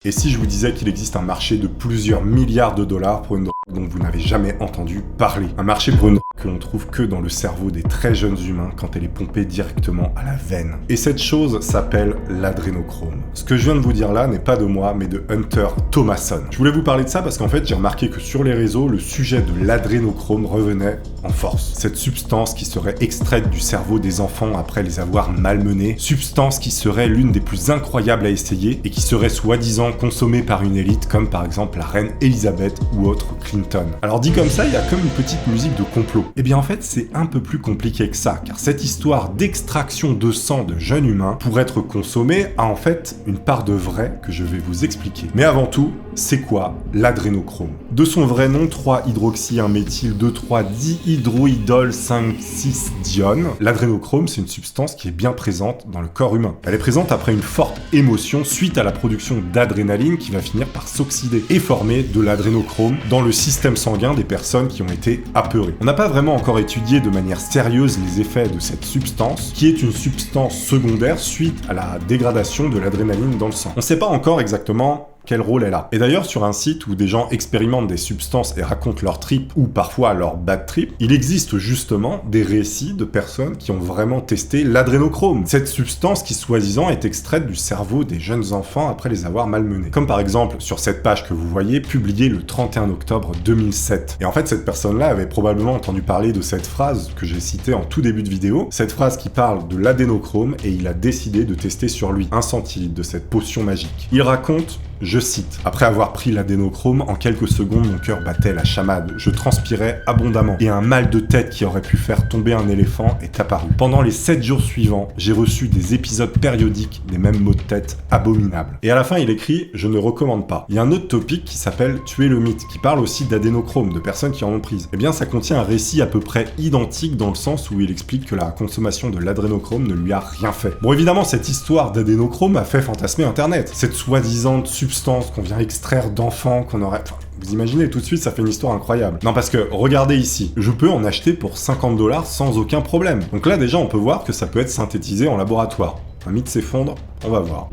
Et si je vous disais qu'il existe un marché de plusieurs milliards de dollars pour une drogue dont vous n'avez jamais entendu parler? Un marché pour une drogue que l'on trouve que dans le cerveau des très jeunes humains quand elle est pompée directement à la veine. Et cette chose s'appelle l'adrénochrome. Ce que je viens de vous dire là n'est pas de moi, mais de Hunter Thomason. Je voulais vous parler de ça parce qu'en fait, j'ai remarqué que sur les réseaux, le sujet de l'adrénochrome revenait en force. Cette substance qui serait extraite du cerveau des enfants après les avoir malmenés, substance qui serait l'une des plus incroyables à essayer et qui serait soi-disant consommée par une élite comme par exemple la reine Elisabeth ou autre Clinton. Alors dit comme ça, il y a comme une petite musique de complot. Eh bien en fait, c'est un peu plus compliqué que ça, car cette histoire d'extraction de sang de jeunes humains pour être consommée a en fait une part de vrai que je vais vous expliquer. Mais avant tout, c'est quoi l'adrénochrome? De son vrai nom, 3-hydroxy-1-méthyl-2,3-dihydroïdol 5,6-dione, l'adrénochrome, c'est une substance qui est bien présente dans le corps humain. Elle est présente après une forte émotion suite à la production d'adrénaline qui va finir par s'oxyder et former de l'adrénochrome dans le système sanguin des personnes qui ont été apeurées. On n'a pas vraiment encore étudié de manière sérieuse les effets de cette substance, qui est une substance secondaire suite à la dégradation de l'adrénaline dans le sang. On ne sait pas encore exactement quel rôle elle a. Et d'ailleurs, sur un site où des gens expérimentent des substances et racontent leur trip ou parfois leur bad trip, il existe justement des récits de personnes qui ont vraiment testé l'adrénochrome. Cette substance qui, soi-disant, est extraite du cerveau des jeunes enfants après les avoir malmenés. Comme par exemple sur cette page que vous voyez, publiée le 31 octobre 2007. Et en fait, cette personne-là avait probablement entendu parler de cette phrase que j'ai citée en tout début de vidéo, cette phrase qui parle de l'adénochrome, et il a décidé de tester sur lui 1 centilitre de cette potion magique. Il raconte, je cite, « Après avoir pris l'adénochrome, en quelques secondes, mon cœur battait la chamade. Je transpirais abondamment et un mal de tête qui aurait pu faire tomber un éléphant est apparu. Pendant les 7 jours suivants, j'ai reçu des épisodes périodiques des mêmes maux de tête abominables. » Et à la fin, il écrit « Je ne recommande pas. » Il y a un autre topic qui s'appelle « Tuer le mythe » qui parle aussi d'adénochrome, de personnes qui en ont prise. Eh bien, ça contient un récit à peu près identique dans le sens où il explique que la consommation de l'adrénochrome ne lui a rien fait. Bon, évidemment, cette histoire d'adénochrome a fait fantasmer Internet. Cette soi-disant substance qu'on vient extraire d'enfants qu'on aurait... Enfin, vous imaginez, tout de suite, ça fait une histoire incroyable. Non, parce que, regardez ici, je peux en acheter pour 50 $ sans aucun problème. Donc là, déjà, on peut voir que ça peut être synthétisé en laboratoire. Un mythe s'effondre, on va voir.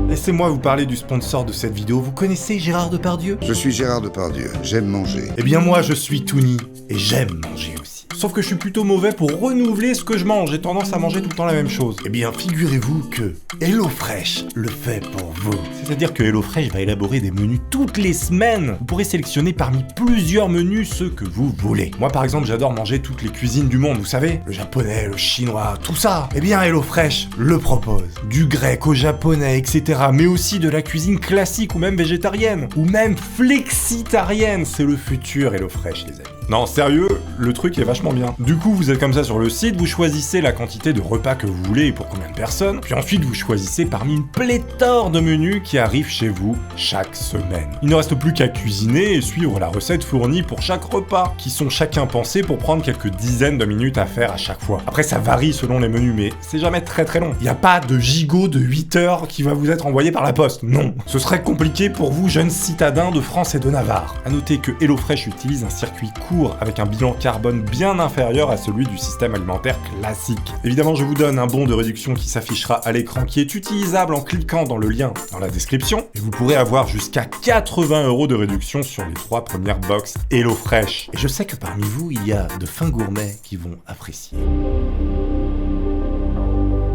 Laissez-moi vous parler du sponsor de cette vidéo. Vous connaissez Gérard Depardieu? Je suis Gérard Depardieu, j'aime manger. Eh bien moi, je suis Toony, et j'aime manger aussi. Sauf que je suis plutôt mauvais pour renouveler ce que je mange, j'ai tendance à manger tout le temps la même chose. Eh bien, figurez-vous que HelloFresh le fait pour vous. C'est-à-dire que HelloFresh va élaborer des menus toutes les semaines. Vous pourrez sélectionner parmi plusieurs menus ceux que vous voulez. Moi par exemple, j'adore manger toutes les cuisines du monde, vous savez, le japonais, le chinois, tout ça. Eh bien HelloFresh le propose. Du grec au japonais, etc. Mais aussi de la cuisine classique ou même végétarienne. Ou même flexitarienne. C'est le futur HelloFresh, les amis. Non, sérieux, le truc est vachement bien. Du coup, vous êtes comme ça sur le site, vous choisissez la quantité de repas que vous voulez et pour combien de personnes, puis ensuite vous choisissez parmi une pléthore de menus qui arrivent chez vous chaque semaine. Il ne reste plus qu'à cuisiner et suivre la recette fournie pour chaque repas, qui sont chacun pensés pour prendre quelques dizaines de minutes à faire à chaque fois. Après, ça varie selon les menus, mais c'est jamais très très long. Il n'y a pas de gigot de 8 heures qui va vous être envoyé par la poste, non. Ce serait compliqué pour vous, jeunes citadins de France et de Navarre. À noter que HelloFresh utilise un circuit court avec un bilan carbone bien inférieur à celui du système alimentaire classique. Évidemment, je vous donne un bon de réduction qui s'affichera à l'écran, qui est utilisable en cliquant dans le lien dans la description, et vous pourrez avoir jusqu'à 80 € de réduction sur les 3 premières box HelloFresh. Et je sais que parmi vous, il y a de fins gourmets qui vont apprécier.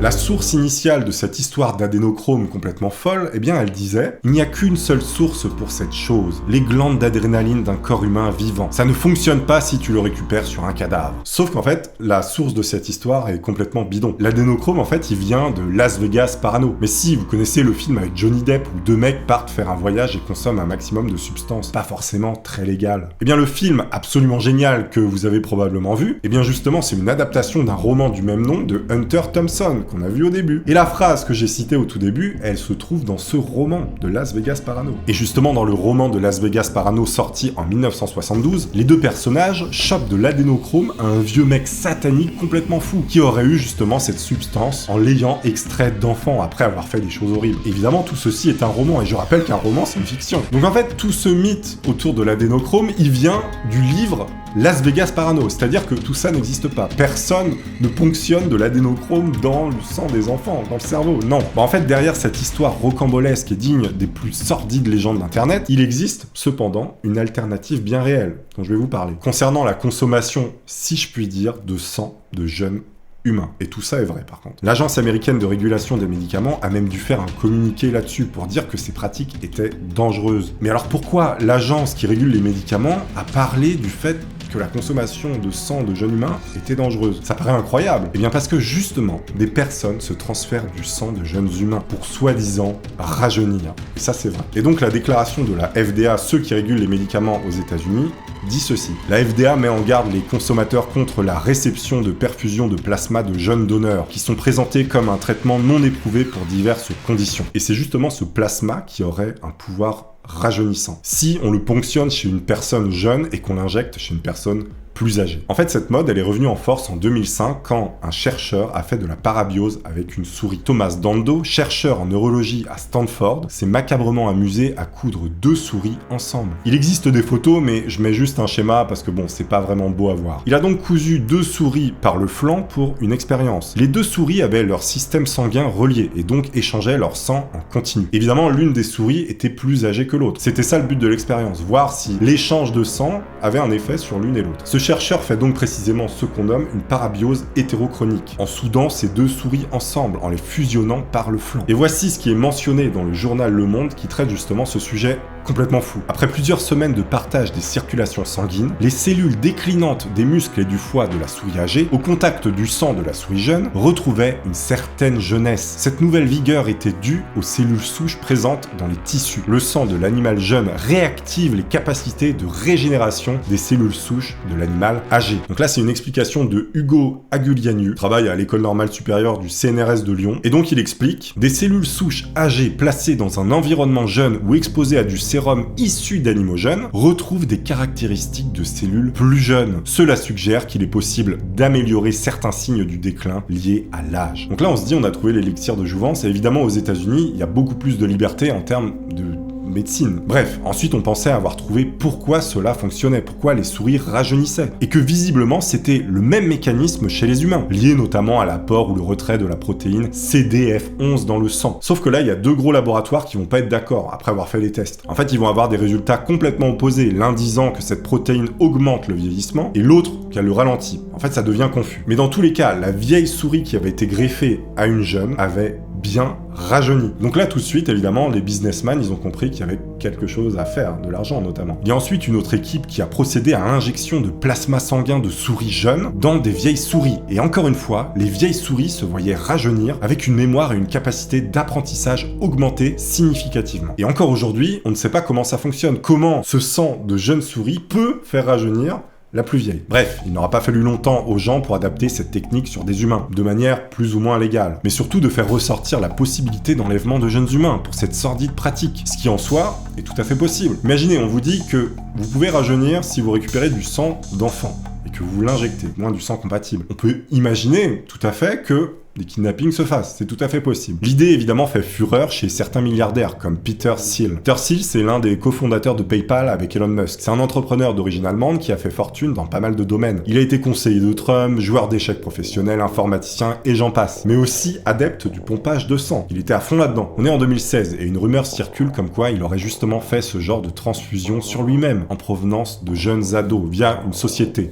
La source initiale de cette histoire d'adénochrome complètement folle, eh bien elle disait « Il n'y a qu'une seule source pour cette chose, les glandes d'adrénaline d'un corps humain vivant. Ça ne fonctionne pas si tu le récupères sur un cadavre. » Sauf qu'en fait, la source de cette histoire est complètement bidon. L'adénochrome, en fait, il vient de Las Vegas Parano. Mais si vous connaissez le film avec Johnny Depp où 2 mecs partent faire un voyage et consomment un maximum de substances, pas forcément très légales. Eh bien le film absolument génial que vous avez probablement vu, eh bien justement c'est une adaptation d'un roman du même nom de Hunter Thompson, qu'on a vu au début. Et la phrase que j'ai citée au tout début, elle se trouve dans ce roman de Las Vegas Parano. Et justement, dans le roman de Las Vegas Parano sorti en 1972, les 2 personnages chopent de l'adénochrome à un vieux mec satanique complètement fou, qui aurait eu justement cette substance en l'ayant extraite d'enfants après avoir fait des choses horribles. Évidemment, tout ceci est un roman, et je rappelle qu'un roman, c'est une fiction. Donc en fait, tout ce mythe autour de l'adénochrome, il vient du livre Las Vegas Parano, c'est-à-dire que tout ça n'existe pas. Personne ne ponctionne de l'adénochrome dans le sang des enfants dans le cerveau. Non. En fait, derrière cette histoire rocambolesque et digne des plus sordides légendes d'Internet, il existe cependant une alternative bien réelle dont je vais vous parler. Concernant la consommation, si je puis dire, de sang de jeunes humain. Et tout ça est vrai par contre. L'Agence américaine de régulation des médicaments a même dû faire un communiqué là-dessus pour dire que ces pratiques étaient dangereuses. Mais alors pourquoi l'agence qui régule les médicaments a parlé du fait que la consommation de sang de jeunes humains était dangereuse? Ça paraît incroyable. Eh bien parce que justement, des personnes se transfèrent du sang de jeunes humains pour soi-disant rajeunir. Et ça c'est vrai. Et donc la déclaration de la FDA, ceux qui régulent les médicaments aux États-Unis, dit ceci. La FDA met en garde les consommateurs contre la réception de perfusions de plasma de jeunes donneurs qui sont présentés comme un traitement non éprouvé pour diverses conditions. Et c'est justement ce plasma qui aurait un pouvoir rajeunissant si on le ponctionne chez une personne jeune et qu'on l'injecte chez une personne plus âgée. En fait, cette mode, elle est revenue en force en 2005 quand un chercheur a fait de la parabiose avec une souris. Thomas Dando, chercheur en neurologie à Stanford, s'est macabrement amusé à coudre 2 souris ensemble. Il existe des photos, mais je mets juste un schéma parce que bon, c'est pas vraiment beau à voir. Il a donc cousu 2 souris par le flanc pour une expérience. Les 2 souris avaient leur système sanguin relié et donc échangeaient leur sang en continu. Évidemment, l'une des souris était plus âgée que l'autre. C'était ça le but de l'expérience, voir si l'échange de sang avait un effet sur l'une et l'autre. Ce chercheur fait donc précisément ce qu'on nomme une parabiose hétérochronique, en soudant ces 2 souris ensemble, en les fusionnant par le flanc. Et voici ce qui est mentionné dans le journal Le Monde qui traite justement ce sujet complètement fou. Après plusieurs semaines de partage des circulations sanguines, les cellules déclinantes des muscles et du foie de la souris âgée, au contact du sang de la souris jeune, retrouvaient une certaine jeunesse. Cette nouvelle vigueur était due aux cellules souches présentes dans les tissus. Le sang de l'animal jeune réactive les capacités de régénération des cellules souches de l'animal âgé. Donc là, c'est une explication de Hugo Agulianu, travaille à l'école normale supérieure du CNRS de Lyon, et donc il explique: des cellules souches âgées placées dans un environnement jeune ou exposées à du sérum issu d'animaux jeunes retrouvent des caractéristiques de cellules plus jeunes. Cela suggère qu'il est possible d'améliorer certains signes du déclin liés à l'âge. Donc là, on se dit, on a trouvé l'élixir de jouvence, et évidemment, aux États-Unis, il y a beaucoup plus de liberté en termes de médecine. Bref, ensuite on pensait avoir trouvé pourquoi cela fonctionnait, pourquoi les souris rajeunissaient, et que visiblement c'était le même mécanisme chez les humains, lié notamment à l'apport ou le retrait de la protéine CDF11 dans le sang. Sauf que là, il y a 2 gros laboratoires qui vont pas être d'accord après avoir fait les tests. En fait, ils vont avoir des résultats complètement opposés, l'un disant que cette protéine augmente le vieillissement, et l'autre qu'elle le ralentit. En fait, ça devient confus. Mais dans tous les cas, la vieille souris qui avait été greffée à une jeune avait bien rajeuni. Donc là, tout de suite, évidemment, les businessmen, ils ont compris qu'il y avait quelque chose à faire, de l'argent notamment. Il y a ensuite une autre équipe qui a procédé à injection de plasma sanguin de souris jeunes dans des vieilles souris. Et encore une fois, les vieilles souris se voyaient rajeunir avec une mémoire et une capacité d'apprentissage augmentée significativement. Et encore aujourd'hui, on ne sait pas comment ça fonctionne, comment ce sang de jeunes souris peut faire rajeunir la plus vieille. Bref, il n'aura pas fallu longtemps aux gens pour adapter cette technique sur des humains, de manière plus ou moins légale, mais surtout de faire ressortir la possibilité d'enlèvement de jeunes humains pour cette sordide pratique, ce qui en soi est tout à fait possible. Imaginez, on vous dit que vous pouvez rajeunir si vous récupérez du sang d'enfant, et que vous l'injectez, moins du sang compatible. On peut imaginer tout à fait que des kidnappings se fassent, c'est tout à fait possible. L'idée évidemment fait fureur chez certains milliardaires comme Peter Thiel. Peter Thiel, c'est l'un des cofondateurs de PayPal avec Elon Musk. C'est un entrepreneur d'origine allemande qui a fait fortune dans pas mal de domaines. Il a été conseiller de Trump, joueur d'échecs professionnel, informaticien et j'en passe, mais aussi adepte du pompage de sang. Il était à fond là-dedans. On est en 2016 et une rumeur circule comme quoi il aurait justement fait ce genre de transfusion sur lui-même en provenance de jeunes ados via une société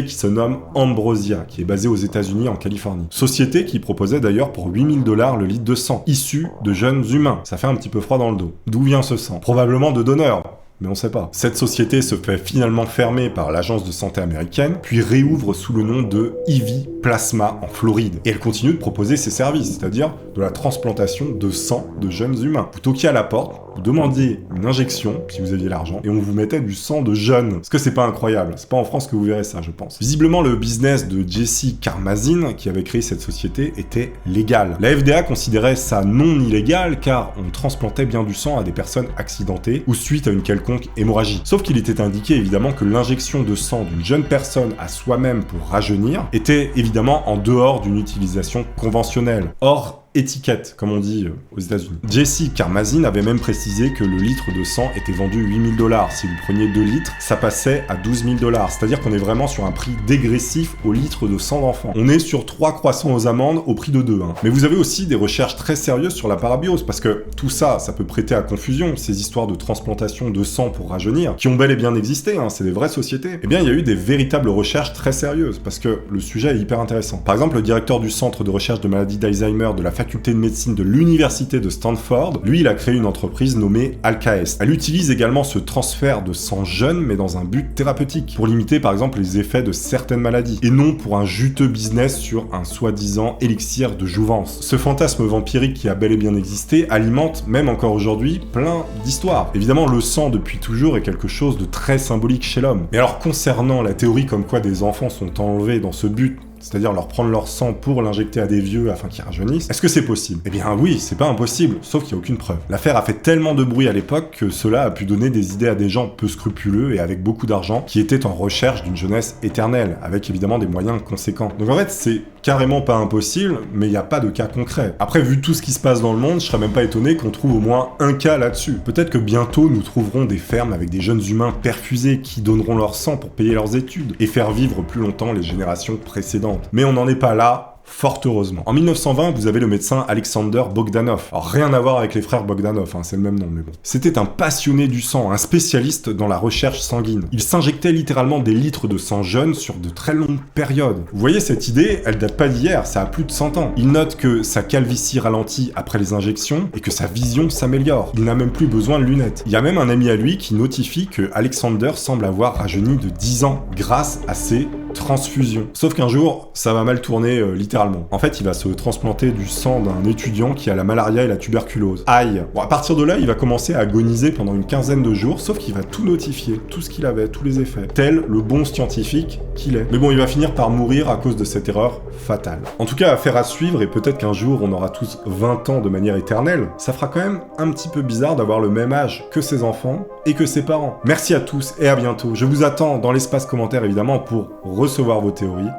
qui se nomme Ambrosia, qui est basée aux États-Unis en Californie. Société qui proposait d'ailleurs pour $8 000 le litre de sang, issu de jeunes humains. Ça fait un petit peu froid dans le dos. D'où vient ce sang? Probablement de donneurs. Mais on sait pas. Cette société se fait finalement fermer par l'agence de santé américaine, puis réouvre sous le nom de Ivy Plasma en Floride. Et elle continue de proposer ses services, c'est-à-dire de la transplantation de sang de jeunes humains. Vous toquiez à la porte, vous demandiez une injection, si vous aviez l'argent, et on vous mettait du sang de jeunes. Est-ce que c'est pas incroyable? C'est pas en France que vous verrez ça, je pense. Visiblement, le business de Jesse Karmazin, qui avait créé cette société, était légal. La FDA considérait ça non illégal, car on transplantait bien du sang à des personnes accidentées, ou suite à une quelconque hémorragie. Sauf qu'il était indiqué évidemment que l'injection de sang d'une jeune personne à soi-même pour rajeunir était évidemment en dehors d'une utilisation conventionnelle. Or, étiquette, comme on dit aux États-Unis. Jesse Karmazin avait même précisé que le litre de sang était vendu 8 000 $. Si vous preniez 2 litres, ça passait à 12 000 $. C'est-à-dire qu'on est vraiment sur un prix dégressif au litre de sang d'enfant. On est sur 3 croissants aux amandes au prix de 2. Mais vous avez aussi des recherches très sérieuses sur la parabiose, parce que tout ça, ça peut prêter à confusion, ces histoires de transplantation de sang pour rajeunir, qui ont bel et bien existé, c'est des vraies sociétés. Eh bien, il y a eu des véritables recherches très sérieuses, parce que le sujet est hyper intéressant. Par exemple, le directeur du Centre de recherche de maladies d'Alzheimer de la faculté de médecine de l'université de Stanford, lui, il a créé une entreprise nommée Alkaes. Elle utilise également ce transfert de sang jeune, mais dans un but thérapeutique, pour limiter par exemple les effets de certaines maladies, et non pour un juteux business sur un soi-disant élixir de jouvence. Ce fantasme vampirique qui a bel et bien existé alimente, même encore aujourd'hui, plein d'histoires. Évidemment, le sang depuis toujours est quelque chose de très symbolique chez l'homme. Mais alors concernant la théorie comme quoi des enfants sont enlevés dans ce but, c'est-à-dire leur prendre leur sang pour l'injecter à des vieux afin qu'ils rajeunissent, est-ce que c'est possible? Eh bien oui, c'est pas impossible, sauf qu'il n'y a aucune preuve. L'affaire a fait tellement de bruit à l'époque que cela a pu donner des idées à des gens peu scrupuleux et avec beaucoup d'argent qui étaient en recherche d'une jeunesse éternelle, avec évidemment des moyens conséquents. Donc en fait, c'est carrément pas impossible, mais il n'y a pas de cas concret. Après, vu tout ce qui se passe dans le monde, je serais même pas étonné qu'on trouve au moins un cas là-dessus. Peut-être que bientôt nous trouverons des fermes avec des jeunes humains perfusés qui donneront leur sang pour payer leurs études et faire vivre plus longtemps les générations précédentes. Mais on n'en est pas là, fort heureusement. En 1920, vous avez le médecin Alexander Bogdanov. Alors rien à voir avec les frères Bogdanov, c'est le même nom, mais bon. C'était un passionné du sang, un spécialiste dans la recherche sanguine. Il s'injectait littéralement des litres de sang jeune sur de très longues périodes. Vous voyez, cette idée, elle date pas d'hier, ça a plus de 100 ans. Il note que sa calvitie ralentit après les injections et que sa vision s'améliore. Il n'a même plus besoin de lunettes. Il y a même un ami à lui qui notifie que Alexander semble avoir rajeuni de 10 ans grâce à ses transfusion. Sauf qu'un jour, ça va mal tourner littéralement. En fait, il va se transplanter du sang d'un étudiant qui a la malaria et la tuberculose. Aïe. Bon, à partir de là, il va commencer à agoniser pendant une quinzaine de jours, sauf qu'il va tout notifier, tout ce qu'il avait, tous les effets, tel le bon scientifique qu'il est. Mais bon, il va finir par mourir à cause de cette erreur fatale. En tout cas, affaire à suivre, et peut-être qu'un jour, on aura tous 20 ans de manière éternelle. Ça fera quand même un petit peu bizarre d'avoir le même âge que ses enfants et que ses parents. Merci à tous et à bientôt. Je vous attends dans l'espace commentaire, évidemment, pour recevoir vos théories.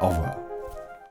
Au revoir.